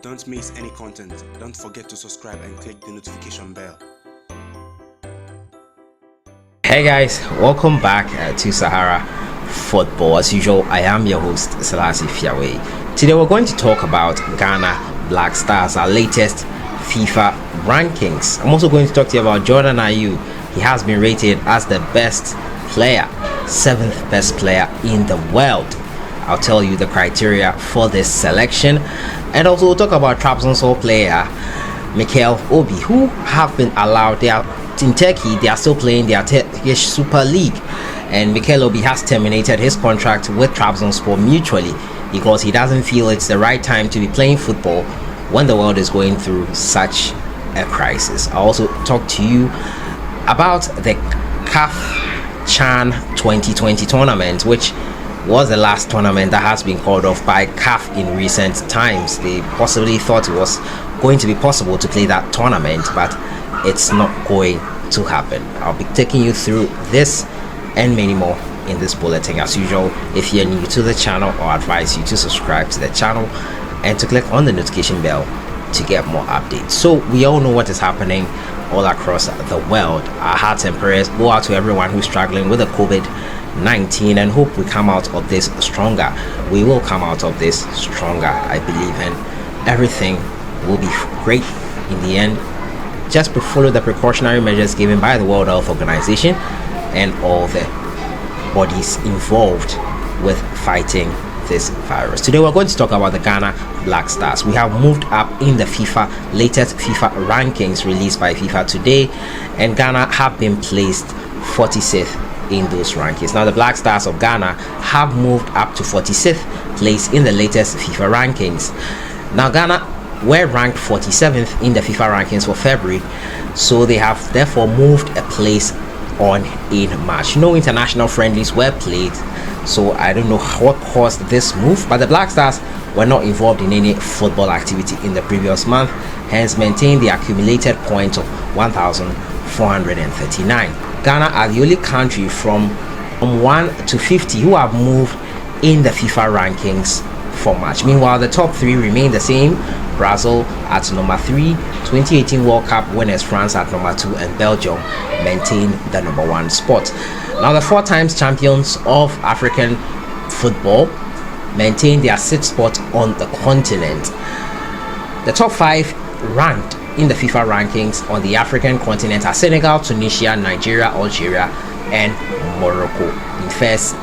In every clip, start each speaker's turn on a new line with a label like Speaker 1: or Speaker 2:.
Speaker 1: Don't miss any content. Don't forget to subscribe and click the notification bell.
Speaker 2: Hey guys, welcome back to Sahara Football. As usual, I am your host, Selassie Fiawe. Today we're going to talk about Ghana Black Stars, our latest FIFA rankings. I'm also going to talk to you about Jonah Ayew. He has been rated as the best player, 7th best player in the world. I'll tell you the criteria for this selection, and also we'll talk about Trabzonspor player Mikel, who have been allowed. They are in Turkey. They are still playing their Turkish Super League, and Mikel has terminated his contract with Trabzonspor mutually because he doesn't feel it's the right time to be playing football when the world is going through such a crisis. I'll also talk to you about the CAF Chan 2020 tournament, which was the last tournament that has been called off by CAF in recent times. They possibly thought it was going to be possible to play that tournament, but it's not going to happen. I'll be taking you through this and many more in this bulletin. As usual, if you're new to the channel, I'll advise you to subscribe to the channel and to click on the notification bell to get more updates. So we all know what is happening all across the world. Our hearts and prayers go out to everyone who's struggling with the COVID-19 and hope we come out of this stronger. We will come out of this stronger, I believe, and everything will be great in the end. Just follow the precautionary measures given by the World Health Organization and all the bodies involved with fighting this virus. Today we're going to talk about the Ghana Black Stars. We have moved up in the latest FIFA rankings released by FIFA today, and Ghana have been placed 46th in those rankings. Now the Black Stars of Ghana have moved up to 46th place in the latest FIFA rankings. Now Ghana were ranked 47th in the FIFA rankings for February, so they have therefore moved a place on in March. No international friendlies were played, so I don't know what caused this move, but the Black Stars were not involved in any football activity in the previous month, hence maintained the accumulated points of 1,439. Ghana are the only country from 1 to 50 who have moved in the FIFA rankings for March. Meanwhile, the top 3 remain the same. Brazil at number 3, 2018 World Cup winners France at number 2, and Belgium maintain the number 1 spot. Now the 4 times champions of African football maintain their 6th spot on the continent. The top 5 ranked in the FIFA rankings on the African continent are Senegal, Tunisia, Nigeria, Algeria, and Morocco in 1st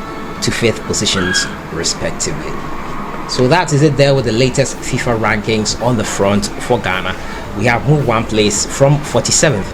Speaker 2: to 5th positions respectively. So that is it there with the latest FIFA rankings on the front for Ghana. We have moved 1 place from 47th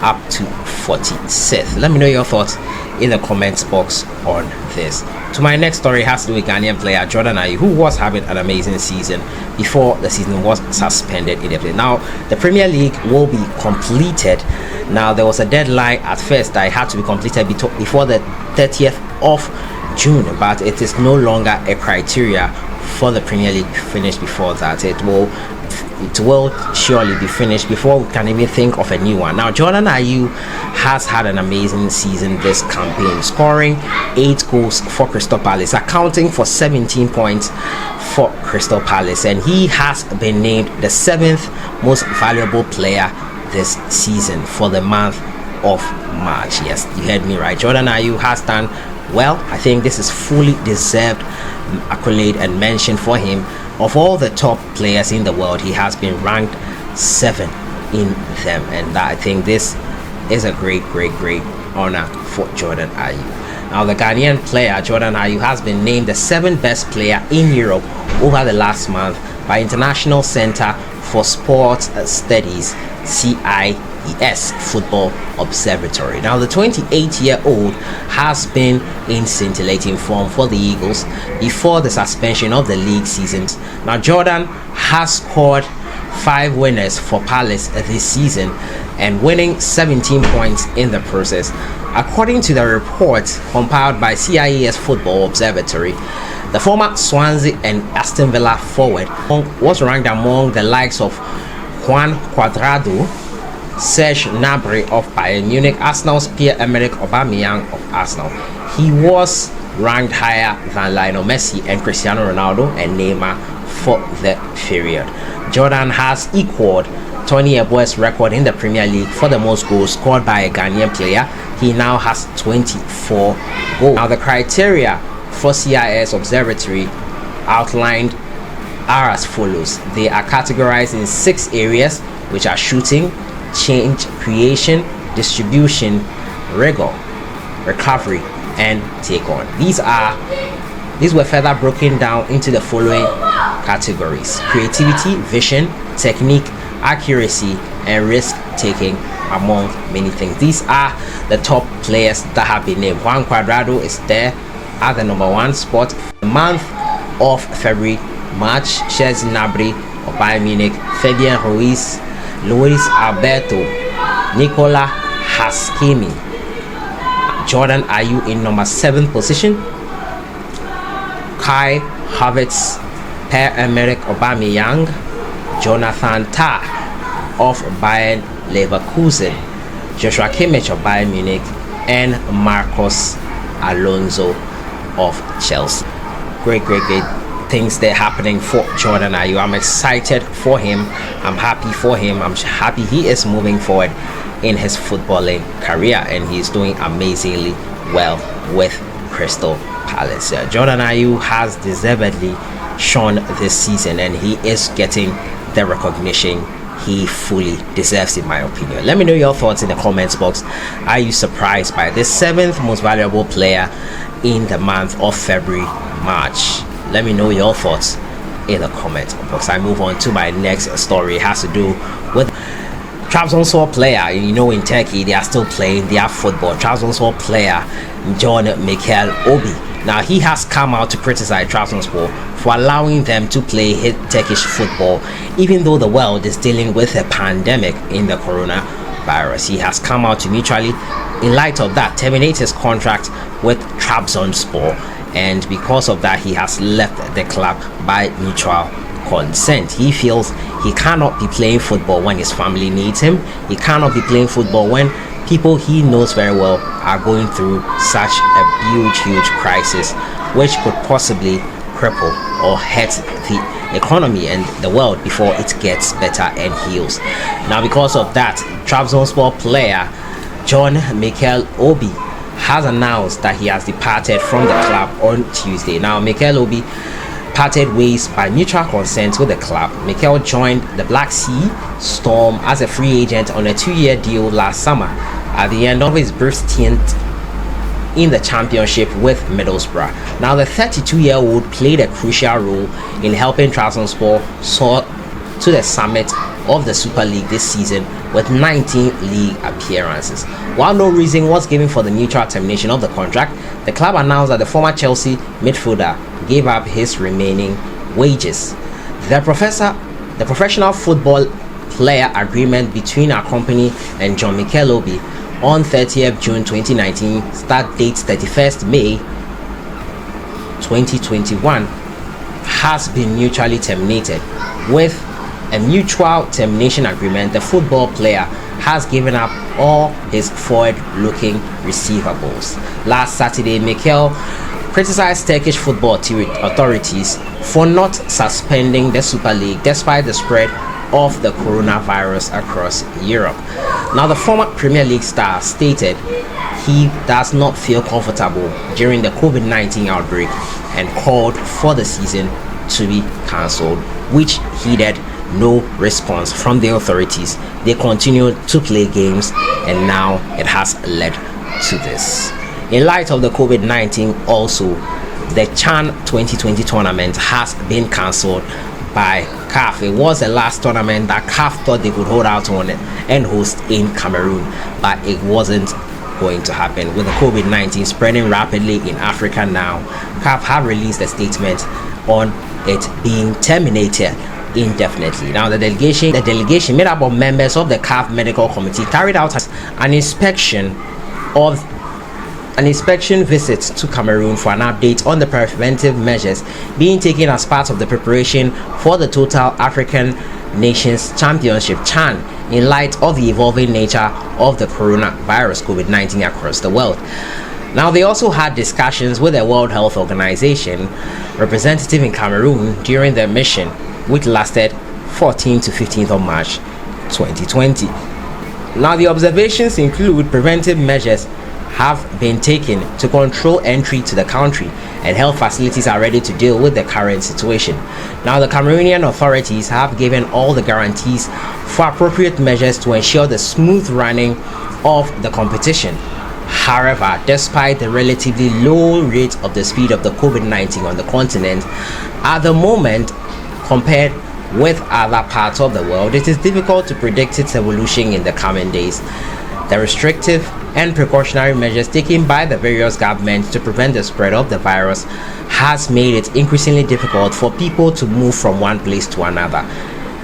Speaker 2: up to 46th. Let me know your thoughts in the comments box on this. So my next story has to do with Ghanaian player Jonah Ayew, who was having an amazing season before the season was suspended in April. Now the Premier League will be completed. Now there was a deadline at first that it had to be completed before the 30th of June, but it is no longer a criteria for the Premier League finish before that. It will surely be finished before we can even think of a new one. Now Jonah Ayew has had an amazing season this campaign, scoring 8 goals for Crystal Palace, accounting for 17 points for Crystal Palace, and he has been named the 7th most valuable player this season for the month of March. Yes, you heard me right. Jonah Ayew has done well. I think this is fully deserved accolade and mention for him. Of all the top players in the world, he has been ranked 7 in them, and I think this is a great honor for Jonah Ayew. Now the Ghanaian player Jonah Ayew has been named the 7th best player in Europe over the last month by International Center for Sports Studies, CIES Football Observatory. Now the 28-year-old has been in scintillating form for the Eagles before the suspension of the league seasons. Now Jordan has scored 5 winners for Palace this season and winning 17 points in the process. According to the report compiled by CIES Football Observatory, the former Swansea and Aston Villa forward was ranked among the likes of Juan Cuadrado, Serge Gnabry of Bayern Munich, Arsenal's Pierre-Emerick Aubameyang of Arsenal. He was ranked higher than Lionel Messi and Cristiano Ronaldo and Neymar for the period. Jordan has equaled Tony Yeboah's record in the Premier League for the most goals scored by a Ghanaian player. He now has 24 goals. Now the criteria for CIS Observatory outlined are as follows. They are categorized in 6 areas, which are shooting, change, creation, distribution, rigor, recovery, and take on. These were further broken down into the following categories: creativity, vision, technique, accuracy, and risk taking, among many things. These are the top players that have been named. Juan Cuadrado is there at the number 1 spot. The month of February, March, Chelsea Gnabry of Bayern Munich, Fabian Ruiz, Luis Alberto, Nicola Haskemi, Jordan Ayew in number 7th position, Kai Havertz, Pierre-Emerick Aubameyang, Jonathan Tah of Bayern Leverkusen, Joshua Kimmich of Bayern Munich, and Marcos Alonso of Chelsea. Great things there happening for Jordan Ayew. I'm excited for him. I'm happy for him. I'm happy he is moving forward in his footballing career, and he's doing amazingly well with Crystal Palace. Jordan Ayew has deservedly shone this season, and he is getting the recognition he fully deserves, in my opinion. Let me know your thoughts in the comments box. Are you surprised by this 7th most valuable player in the month of February, March? Let me know your thoughts in the comment box. I move on to my next story. It has to do with Trabzonspor player. You know, in Turkey they are still playing their football. Trabzonspor player Jonah Mikel Obi. Now he has come out to criticize Trabzonspor for allowing them to play his Turkish football, even though the world is dealing with a pandemic in the coronavirus. He has come out to mutually, in light of that, terminate his contract with Trabzonspor, and because of that he has left the club by mutual consent. He feels he cannot be playing football when his family needs him. He cannot be playing football when people he knows very well are going through such a huge crisis, which could possibly cripple or hurt the economy and the world before it gets better and heals. Now, because of that, Trabzonspor player John Mikel Obi has announced that he has departed from the club on Tuesday. Now, Mikel Obi parted ways by mutual consent with the club. Mikel joined the Black Sea Storm as a free agent on a 2-year deal last summer at the end of his brief stint in the championship with Middlesbrough. Now, the 32-year-old played a crucial role in helping Trabzonspor soar to the summit of the Super League this season with 19 league appearances. While no reason was given for the mutual termination of the contract, the club announced that the former Chelsea midfielder gave up his remaining wages. The professional football player agreement between our company and John Mikel Obi on 30th June 2019, start date 31st May 2021, has been mutually terminated. With a mutual termination agreement, the football player has given up all his forward-looking receivables. Last Saturday, Mikel criticized Turkish football authorities for not suspending the Super League despite the spread of the coronavirus across Europe. Now, the former Premier League star stated he does not feel comfortable during the COVID-19 outbreak and called for the season to be cancelled, which heeded no response from the authorities. They continued to play games, and now it has led to this. In light of the COVID-19 also, the CHAN 2020 tournament has been cancelled by CAF. It was the last tournament that CAF thought they could hold out on and host in Cameroon, but it wasn't going to happen. With the COVID-19 spreading rapidly in Africa now, CAF have released a statement on it being terminated indefinitely. Now, the delegation made up of members of the CAF Medical Committee carried out an inspection visit to Cameroon for an update on the preventive measures being taken as part of the preparation for the Total African Nations Championship CHAN in light of the evolving nature of the coronavirus COVID-19 across the world. Now, they also had discussions with the World Health Organization representative in Cameroon during their mission, which lasted 14th to 15th of March 2020. Now, the observations include preventive measures have been taken to control entry to the country, and health facilities are ready to deal with the current situation. Now, the Cameroonian authorities have given all the guarantees for appropriate measures to ensure the smooth running of the competition. However, despite the relatively low rate of the speed of the COVID-19 on the continent at the moment compared with other parts of the world, it is difficult to predict its evolution in the coming days. The restrictive and precautionary measures taken by the various governments to prevent the spread of the virus has made it increasingly difficult for people to move from one place to another.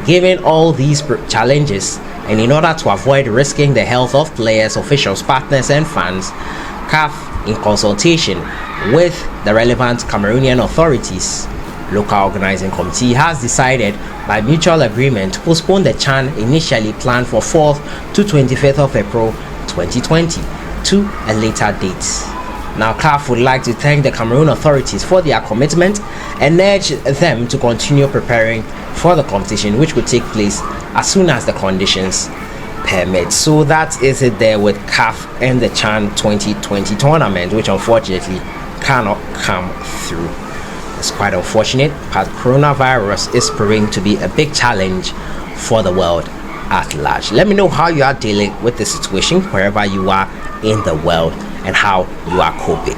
Speaker 2: Given all these challenges, and in order to avoid risking the health of players, officials, partners, and fans, CAF, in consultation with the relevant Cameroonian authorities, local organizing committee, has decided by mutual agreement to postpone the CHAN initially planned for 4th to 25th of April 2020 to a later date. Now, CAF would like to thank the Cameroon authorities for their commitment and urge them to continue preparing for the competition, which will take place as soon as the conditions permit. So that is it there with CAF and the CHAN 2020 tournament, which unfortunately cannot come through. It's quite unfortunate, but coronavirus is proving to be a big challenge for the world at large. Let me know how you are dealing with the situation wherever you are in the world and how you are coping.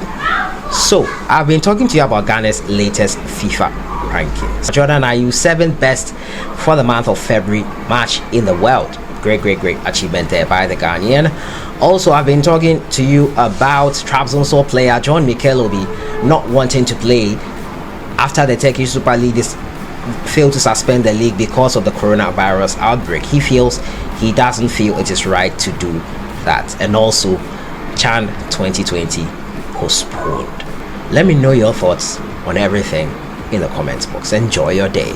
Speaker 2: So, I've been talking to you about Ghana's latest FIFA rankings. Jonah and Ayew 7th best for the month of February, March in the world. Great achievement there by the Ghanaian. Also, I've been talking to you about Trabzonspor player John Mikel not wanting to play after the Turkish Super League failed to suspend the league because of the coronavirus outbreak. He doesn't feel it is right to do that. And also, CHAN 2020 postponed. Let me know your thoughts on everything in the comments box. Enjoy your day.